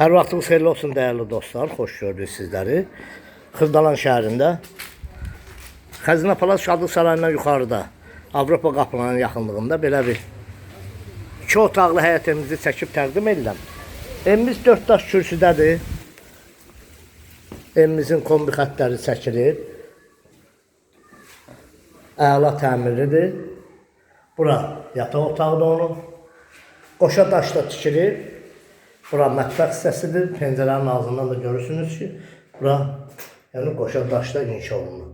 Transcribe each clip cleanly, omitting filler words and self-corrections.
Hər vaxtınız xeyirli olsun dəyərli dostlar. Xoş gördük sizləri. Xırdalan şəhərində Xəzinə Palas Şadlıq Sarayından yuxarıda Avropa qapılarının yaxınlığında belə bir 2 otaqlı həyət evimizi çəkib təqdim edirəm. Evimiz 4 daş kürsüdədir. Evimizin kombi xəttləri çəkilir. Əla təmirlidir. Bura yataq otağıdır onun. Qoşa daşla tikilir. Bura mətbəx hissəsidir. Pəncərənin ağzından da görürsünüz ki, bura yəni qoşa daşla inşa olunur.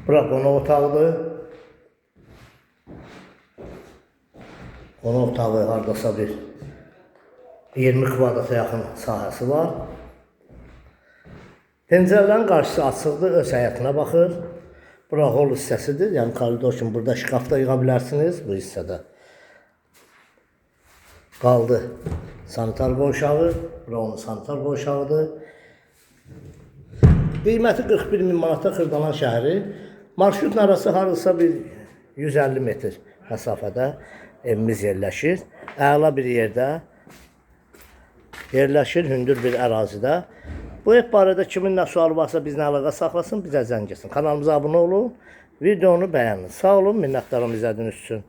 Bura qonaq otağıdır. Qonaq otağı hardasa bir 20 kvadrata yaxın sahəsi var. Pəncərələrin qarşısı açıqdır, öz həyətinə baxır. Bura hol hissəsidir, yəni koridor kimi burada şkafda yığa bilərsiniz bu hissədə. Qaldı sanitar qovşağı, bura onun sanitar qovşağıdır. Qiyməti 41.000 manata Xırdalan şəhəri. Marşrutla arası hardasa bir 150 metr məsafədə evimiz yerləşir. Əla bir yerdə yerləşir, hündür bir ərazidə. Bu ev barədə kimin nə sualı varsa bizlə əlaqə saxlasın, bizə zəng etsin. Kanalımıza abunə olun, videonu bəyənin. Sağ olun, minnətdarım izlədiyiniz üçün.